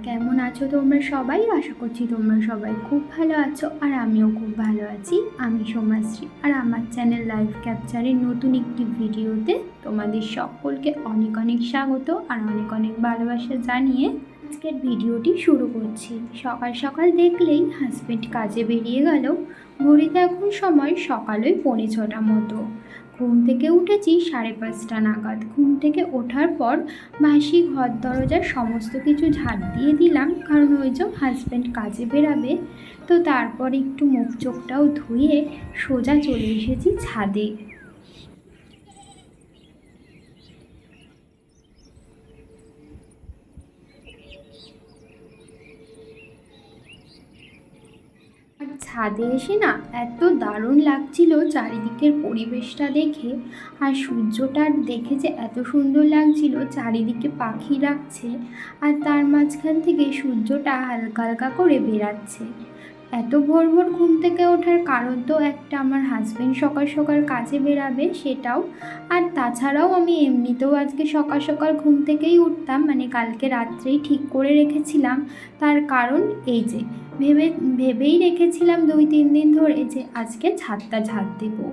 কেমন আছো তোমরা সবাই? আশা করছি তোমরা সবাই খুব ভালো আছো আর আমিও খুব ভালো আছি। আমি সোমাশ্রী আর আমার চ্যানেল লাইফ ক্যাপচারের নতুন একটি ভিডিওতে তোমাদের সকলকে অনেক অনেক স্বাগত আর অনেক অনেক ভালোবাসা জানিয়ে আজকের ভিডিওটি শুরু করছি। সকাল সকাল দেখলেই হাজবেন্ড কাজে বেরিয়ে গেল। ঘড়িতে এখন সময় সকাল ওই 6:45 মতো। ঘুম থেকে উঠেছি 5:30 নাগাদ। ঘুম থেকে ওঠার পর বাসি ঘর দরজার সমস্ত কিছু ঝাড় দিয়ে দিলাম, কারণ ওই যে হাজব্যান্ড কাজে বেরাবে। তো তারপর একটু মুখ চোখটাও ধুয়ে সোজা চলে এসেছি ছাদে। আর ছাদে এসে না এত দারুণ লাগছিল চারিদিকের পরিবেশটা দেখে, আর সূর্যটা দেখে যে এত সুন্দর লাগছিল। চারিদিকে পাখি ডাকছে আর তার মাঝখান থেকে সূর্যটা হালকা হালকা করে বেরাচ্ছে। এত ভোর ভোর ঘুম থেকে ওঠার কারণ তো একটা, আমার হাজব্যান্ড সকাল সকাল কাজে বেরাবে সেটাও। আর তাছাড়াও আমি এমনিতেও আজকে সকাল সকাল ঘুম থেকেই উঠতাম, মানে কালকে রাত্রেই ঠিক করে রেখেছিলাম। তার কারণ এই যে ভেবেই রেখেছিলাম 2-3 দিন ধরে যে আজকে ছাদটা ঝাড় দেবো,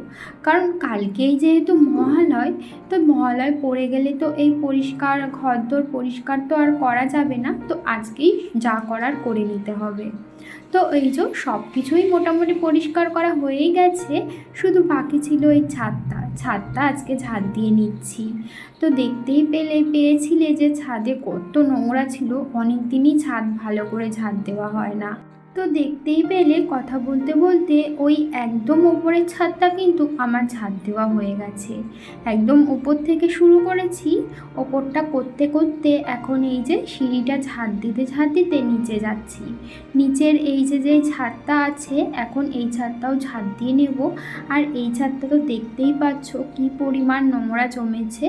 কারণ কালকেই যেহেতু মহালয়, তো মহালয় পড়ে গেলে তো এই পরিষ্কার ঘরদোর পরিষ্কার তো আর করা যাবে না, তো আজকেই যা করার করে নিতে হবে। তো এই যে সব কিছুই মোটামুটি পরিষ্কার করা হয়েই গেছে, শুধু বাকি ছিল এই ছাদটা আজকে ঝাড় দিয়ে নিচ্ছি। তো দেখতেই পেয়েছিলে যে ছাদে কত নোংরা ছিল। অনেক দিনই ছাদ ভালো করে ঝাড় দেওয়া হয় না। তো দেখতেই পেলে কথা বলতে বলতে ওই একদম ওপরের ছাদটা কিন্তু আমার ঝাড় দেওয়া হয়ে গেছে। একদম উপর থেকে শুরু করেছি, ওপরটা করতে করতে এখন এই যে সিঁড়িটা ঝাড় দিতে নিচে যাচ্ছি। নিচের এই যে ছাদটা আছে, এখন এই ছাদটাও ঝাড় দিয়ে নেব। আর এই ছাদটা তো দেখতেই পাচ্ছ কি পরিমাণ নোংরা জমেছে,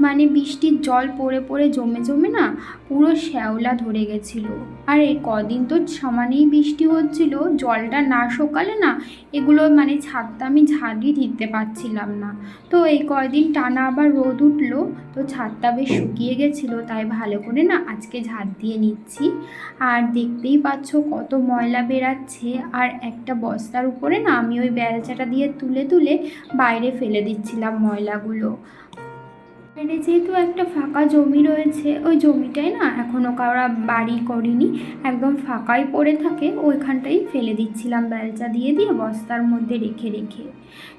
মানে বৃষ্টির জল পড়ে পড়ে জমে না পুরো শ্যাওলা ধরে গেছিলো। আর এই কদিন তো সমানেই বৃষ্টি হচ্ছিল, জলটা না শুকালে না এগুলো মানে ছাদটা আমি ঝাড়ই দিতে পারছিলাম না। তো এই কয়দিন টানা আবার রোদ উঠলো, তো ছাদটা বেশ শুকিয়ে গেছিলো, তাই ভালো করে না আজকে ঝাড় দিয়ে নিচ্ছি। আর দেখতেই পাচ্ছ কত ময়লা বেরাচ্ছে, আর একটা বস্তার উপরে না আমি ওই বেলচাটা দিয়ে তুলে তুলে বাইরে ফেলে দিচ্ছিলাম ময়লাগুলো। এখানে যেহেতু একটা ফাঁকা জমি রয়েছে, ওই জমিটাই না এখনও কারা বাড়ি করিনি, একদম ফাঁকাই পড়ে থাকে, ওইখানটাই ফেলে দিচ্ছিলাম বেলচা দিয়ে বস্তার মধ্যে রেখে রেখে।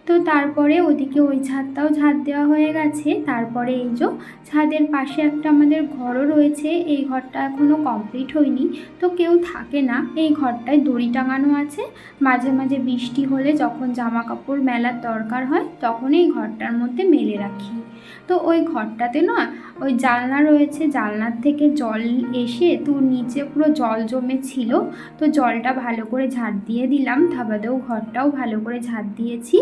তো তারপরে ওদিকে ওই ছাদটাও ঝাড় দেওয়া হয়ে গেছে। তারপরে এই যে ছাদের পাশে একটা আমাদের ঘরও রয়েছে, এই ঘরটা এখনও কমপ্লিট হয়নি, তো কেউ থাকে না। এই ঘরটায় দড়ি টাঙানো আছে, মাঝে মাঝে বৃষ্টি হলে যখন জামা কাপড় মেলার দরকার হয় তখন এই ঘরটার মধ্যে মেলে রাখি। তো ওই ঘরটাতে না ওই জানলা রয়েছে, জানলার থেকে জল এসে তো নিচে পুরো জল জমেছিল, তো জলটা ভালো করে ঝাড় দিয়ে দিলাম। থাবাদেও ঘরটাও ভালো করে ঝাড় দিয়েছি।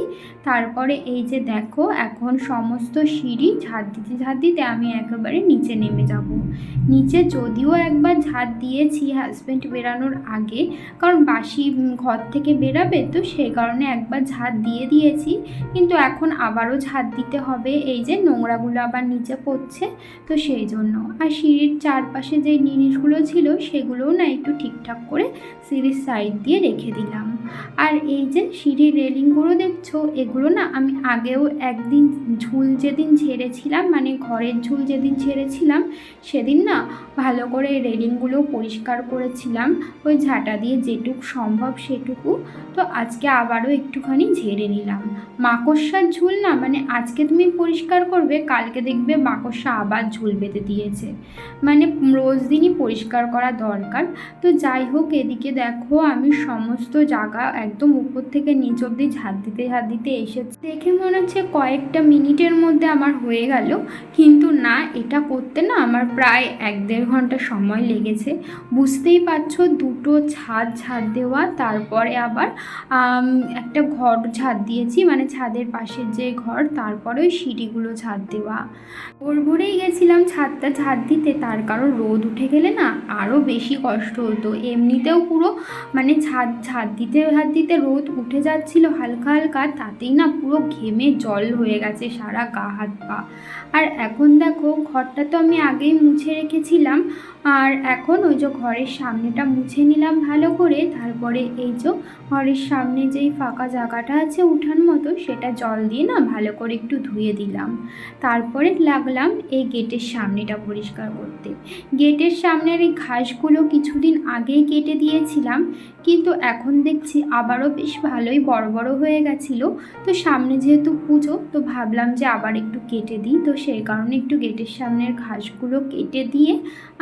তারপরে এই যে দেখো এখন সমস্ত সিঁড়ি ঝাড় দিতে আমি একেবারে নিচে নেমে যাব। নিচে যদিও একবার ঝাড় দিয়েছি হাজব্যান্ড বেরানোর আগে, কারণ বাসি ঘর থেকে বেরাবে, তো সেই কারণে একবার ঝাড় দিয়েছি, কিন্তু এখন আবারও ঝাড় দিতে হবে। এই যে নোংরাগুলো আবার নিচে পড়ছে, তো সেই জন্য। আর সিঁড়ির চারপাশে যে জিনিসগুলো ছিল সেগুলোও না একটু ঠিকঠাক করে সিঁড়ির সাইড দিয়ে রেখে দিলাম। আর এই যে সিঁড়ির রেলিংগুলো দেখছো, এগুলো না আমি আগেও একদিন ঝুল যেদিন ঝেড়েছিলাম, মানে ঘরের ঝুল যেদিন ঝেড়েছিলাম সেদিন না ভালো করে রেলিংগুলো পরিষ্কার করেছিলাম ওই ঝাঁটা দিয়ে যেটুকু সম্ভব সেটুকু। তো আজকে আবারও একটুখানি ঝেড়ে নিলাম। মাকড়সার ঝুল না, মানে আজকে তুমি পরিষ্কার করবে, কালকে দেখবে মাকড়সা আবার ঝুল বেঁধে দিয়েছে, মানে রোজ দিনই পরিষ্কার করা দরকার। তো যাই হোক, এদিকে দেখো আমি সমস্ত জায়গা একদম উপর থেকে নিচ অবধি ঝাড় দিতে এসেছি। দেখে মনে হচ্ছে কয়েকটা মিনিটের মধ্যে আমার হয়ে গেল, কিন্তু না, এটা করতে না আমার প্রায় 1-1.5 ঘন্টা সময় লেগেছে। বুঝতেই পারছো, দুটো ছাদ ঝাড় দেওয়া, তারপরে আবার একটা ঘর ঝাড় দিয়েছি, মানে ছাদের পাশের যে ঘর, তারপরে ওই সিঁড়িগুলো ঝাড় দেওয়া। ভোরেই গেছিলাম ছাদটা ঝাড় দিতে, তার কারণ রোদ উঠে গেলে না আরও বেশি কষ্ট হতো। এমনিতেও পুরো মানে ছাদ ঝাড় দিতে হাত দিতে রোদ উঠে যাচ্ছিল হালকা হালকা, তাতেই না পুরো ঘেমে জল হয়ে গেছে সারা গা হাত পা। আর এখন দেখো ঘরটা তো আমি আগেই মুছে রেখেছিলাম, আর এখন ওই যে ঘরের সামনেটা মুছে নিলাম ভালো করে। তারপরে এই যে ঘরের সামনে যেই ফাঁকা জায়গাটা আছে উঠান মতো, সেটা জল দিয়ে না ভালো করে একটু ধুয়ে দিলাম। তারপরে লাগলাম এই গেটের সামনেটা পরিষ্কার করতে। গেটের সামনের এই ঘাসগুলো কিছুদিন আগেই কেটে দিয়েছিলাম, কিন্তু এখন দেখছি আবারও বেশ ভালোই বড় বড় হয়ে গেছিলো। তো সামনে যেহেতু পুজো, তো ভাবলাম যে আবার একটু কেটে দিই, তো সেই কারণে একটু গেটের সামনের ঘাসগুলো কেটে দিয়ে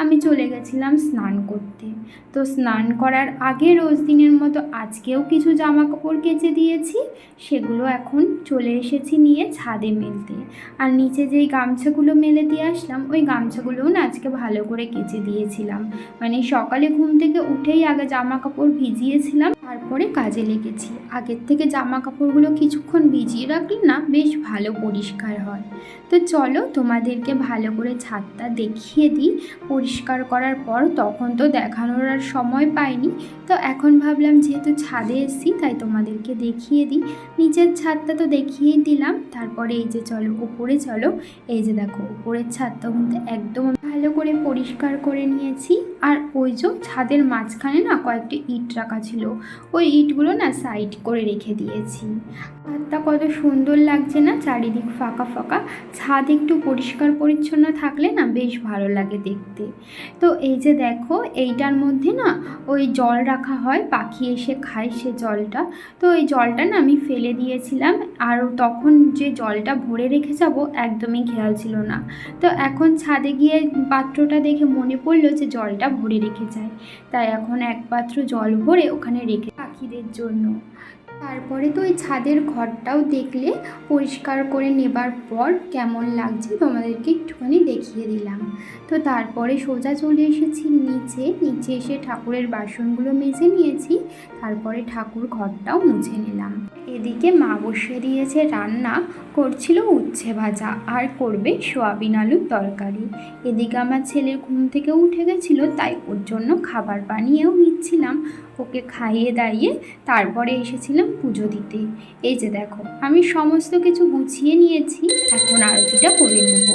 আমি চলে গেছিলাম স্নান করতে। তো স্নান করার আগে রোজ দিনের মতো আজকেও কিছু জামা কাপড় কেচে দিয়েছি, সেগুলো এখন চলে এসেছি নিয়ে ছাদে মেলতে। আর নিচে যেই গামছাগুলো মেলে দিয়ে আসলাম, ওই গামছাগুলোও না আজকে ভালো করে কেচে দিয়েছিলাম। মানে সকালে ঘুম থেকে উঠেই আগে জামা কাপড় ভিজিয়েছিলাম, তারপরে কাজে লেগেছি। আগের থেকে জামা কাপড়গুলো কিছুক্ষণ ভিজিয়ে রাখলে না বেশ ভালো পরিষ্কার হয়। তো চলো তোমাদেরকে ভালো করে ছাদটা দেখিয়ে দিই পরিষ্কার করার পর। তখন তো দেখানোর আর সময় পাইনি, তো এখন ভাবলাম যেহেতু ছাদে এসেছি তাই তোমাদেরকে দেখিয়ে দিই। নিচের ছাদটা তো দেখিয়েই দিলাম, তারপরে এই যে চলো উপরে চলো। এই যে দেখো উপরের ছাদটা কিন্তু একদম ভালো করে পরিষ্কার করে নিয়েছি। আর ওই যে ছাদের মাঝখানে না কয়েকটি ইট রাখা ছিল, ওই ইটগুলো না সাইড করে রেখে দিয়েছি। ছাদটা কত সুন্দর লাগছে না, চারিদিক ফাঁকা ফাঁকা। ছাদ একটু পরিষ্কার পরিচ্ছন্ন থাকলে না বেশ ভালো লাগে দেখতে। তো এই যে দেখো এইটার মধ্যে না ওই জল রাখা হয়, পাখি এসে খায় সে জলটা। তো এই জলটা না আমি ফেলে দিয়েছিলাম, আর তখন যে জলটা ভরে রেখে যাব একদমই খেয়াল ছিল না। তো এখন ছাদে গিয়ে পাত্রটা দেখে মনে পড়লো যে জলটা ভরে রেখে যায়, তাই এখন এক পাত্র জল ভরে ওখানে রেখে পাখিদের জন্য। তারপরে তো ওই ছাদের ঘরটাও দেখলে পরিষ্কার করে নেবার পর কেমন লাগছে তোমাদেরকে একটুখানি দেখিয়ে দিলাম। তো তারপরে সোজা চলে এসেছি নিচে। নিচে এসে ঠাকুরের বাসনগুলো মেজে নিয়েছি, তারপরে ঠাকুর ঘরটাও মুছে নিলাম। এদিকে মা বসিয়ে দিয়েছে রান্না, করছিল উচ্ছে ভাজা আর করবে সোয়াবিন আলুর তরকারি। এদিকে আমার ছেলের ঘুম থেকে উঠে গেছিলো, তাই ওর জন্য খাবার বানিয়েও নিচ্ছিলাম। ওকে খাইয়ে দাইয়ে তারপরে এসেছিলাম পুজো দিতে। এই যে দেখো আমি সমস্ত কিছু গুছিয়ে নিয়েছি, এখন আরতিটা করে নেব।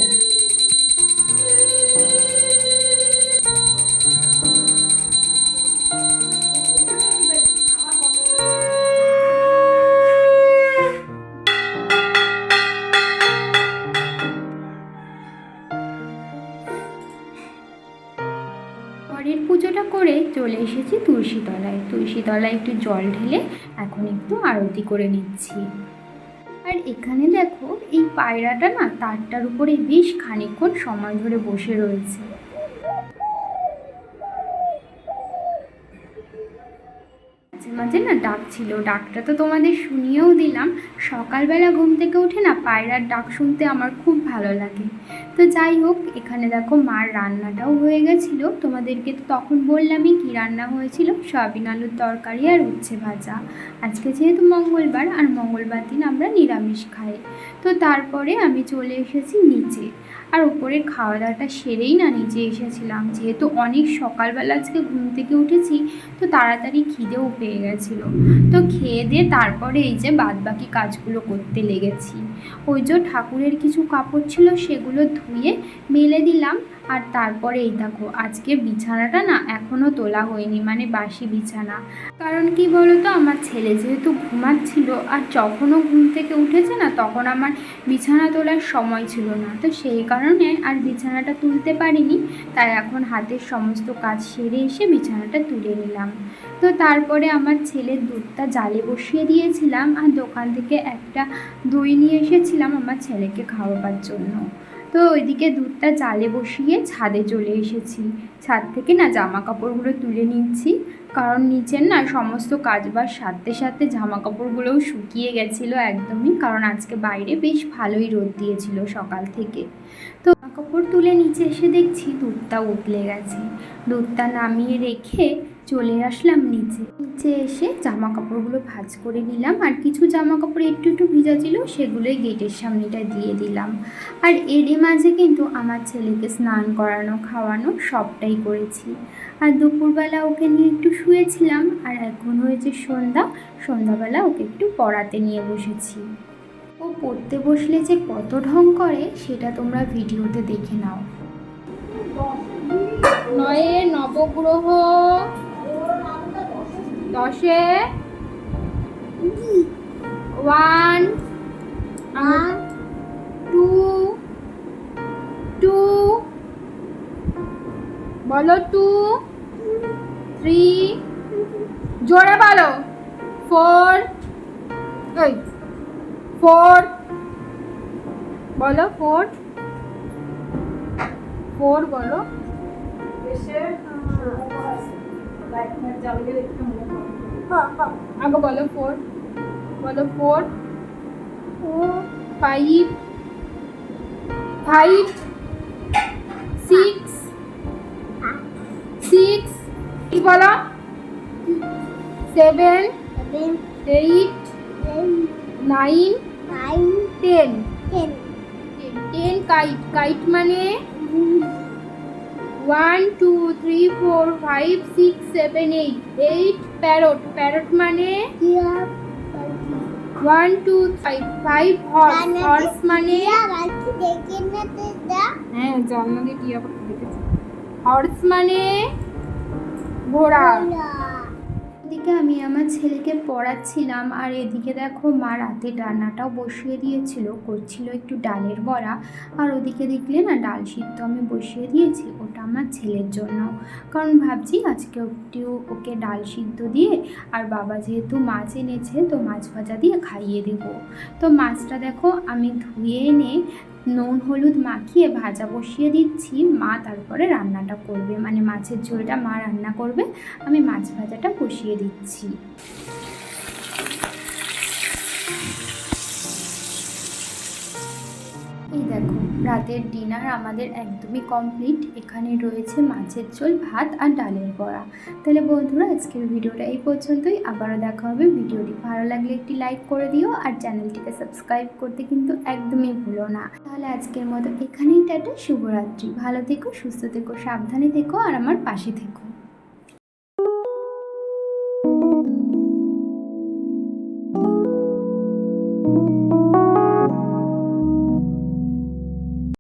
ঘরের পুজোটা করে চলে এসেছি তুলসীতলায়। তুলসীতলায় একটু জল ঢেলে এখন একটু আরতি করে নিচ্ছি। আর এখানে দেখো এই পায়রাটা না তারটার উপরে বেশ খানিকক্ষণ সময় ধরে বসে রয়েছে। মাঝে মাঝে না ডাকছিল, ডাকটা তো তোমাদের শুনিয়েও দিলাম। সকালবেলা ঘুম থেকে উঠে না পায়রার ডাক শুনতে আমার খুব ভালো লাগে। তো যাই হোক, এখানে দেখো মার রান্নাটাও হয়ে গেছিলো। তোমাদেরকে তো তখন বললামই কি রান্না হয়েছিল, সয়াবিন আলুর তরকারি আর উচ্ছে ভাজা। আজকে যেহেতু মঙ্গলবার, আর মঙ্গলবার দিন আমরা নিরামিষ খাই। তো তারপরে আমি চলে এসেছি নিচে, আর উপরের খাওয়া দাওয়াটা সেরেই না নিচে এসেছিলাম। যেহেতু অনেক সকালবেলা আজকে ঘুম থেকে উঠেছি, তো তাড়াতাড়ি খিদেও পেয়ে গেছিলো। তো খেয়ে দিয়ে তারপরে এই যে বাদবাকি কাজগুলো করতে লেগেছি। ওই যে ঠাকুরের কিছু কাপড় ছিল সেগুলো ধুয়ে মেলে দিলাম। আর তারপরে এই দেখো আজকের বিছানাটা না এখনও তোলা হয়নি, মানে বাসি বিছানা। কারণ কি বলো তো, আমার ছেলে যেহেতু ঘুমাচ্ছিল, আর যখনও ঘুম থেকে উঠেছে না তখন আমার বিছানা তোলার সময় ছিল না, তো সেই কারণে আর বিছানাটা তুলতে পারিনি। তাই এখন হাতের সমস্ত কাজ সেরে এসে বিছানাটা তুলে নিলাম। তো তারপরে আমার ছেলের দুধটা জালে বসিয়ে দিয়েছিলাম, আর দোকান থেকে একটা দই নিয়ে এসেছিলাম আমার ছেলেকে খাওয়াবার জন্য। তো ওইদিকে দুধটা জালে বসিয়ে ছাদে চলে এসেছি। ছাদ থেকে না জামা কাপড়গুলো তুলে নিচ্ছি, কারণ নিচের না সমস্ত কাজবাজ সারতে সারতে জামা কাপড়গুলোও শুকিয়ে গেছিলো একদমই, কারণ আজকে বাইরে বেশ ভালোই রোদ দিয়েছিল সকাল থেকে। তো জামা কাপড় তুলে নিচে এসে দেখছি দুধটা উতলে গেছে। দুধটা নামিয়ে রেখে চলে আসলাম নিচে এসে জামা কাপড়গুলো ভাঁজ করে নিলাম, আর কিছু জামা কাপড় একটু একটু ভিজা ছিল সেগুলোই গেটের সামনেটা দিয়ে দিলাম। আর এরই মাঝে কিন্তু আমার ছেলেকে স্নান করানো খাওয়ানো সবটাই করেছি। আর দুপুরবেলা ওকে নিয়ে একটু শুয়েছিলাম, আর এখন হয়েছে সন্ধ্যাবেলা ওকে একটু পড়াতে নিয়ে বসেছি। ও পড়তে বসলে যে কত ঢং করে সেটা তোমরা ভিডিওতে দেখে নাও। 9 নবগ্রহ, 10 1 2 2 বলো 2 3 জোরে বলো 4 4 বলো 4 বলো আগে বলো 4 বলো 4 5 6 কি বলো 7 8 9 10 কাইট মানে 1 2 3 4 5 6 7 8 প্যারট মানে 1 2 5 হর্স মানে হ্যাঁ জন্ম দিয়ে টিয়া পাখি দেখেছি। হর্স মানে ঘোড়া। এদিকে আমি আমার ছেলেকে পড়াচ্ছিলাম, আর এদিকে দেখো মা রাতে রান্নাটাও বসিয়ে দিয়েছিল, করছিল একটু ডালের বড়া। আর ওদিকে দেখলে না ডাল সিদ্ধ আমি বসিয়ে দিয়েছি, ওটা আমার ছেলের জন্য। কারণ ভাবছি আজকে একটু ওকে ডাল সিদ্ধ দিয়ে, আর বাবা যেহেতু মাছ এনেছে তো মাছ ভাজা দিয়ে খাইয়ে দেবো। তো মাছটা দেখো আমি ধুয়ে এনে নুন হলুদ মাখিয়ে ভাজা বসিয়ে দিচ্ছি, মা তারপরে রান্নাটা করবে, মানে মাছের ঝোলটা মা রান্না করবে, আমি মাছ ভাজাটা বসিয়ে দিচ্ছি। এই দেখো রাতের ডিনার আমাদের একদমই কমপ্লিট। এখানে রয়েছে মাছের ঝোল, ভাত আর ডালের বড়া। তাহলে বন্ধুরা আজকের ভিডিওটা এই পর্যন্তই, আবারও দেখা হবে। ভিডিওটি ভালো লাগলে একটি লাইক করে দিও, আর চ্যানেলটিকে সাবস্ক্রাইব করতে কিন্তু একদমই ভুলো না। তাহলে আজকের মতো এখানেই টাটা, শুভরাত্রি। ভালো থেকো, সুস্থ থেকো, সাবধানে থেকো, আর আমার পাশে থেকো।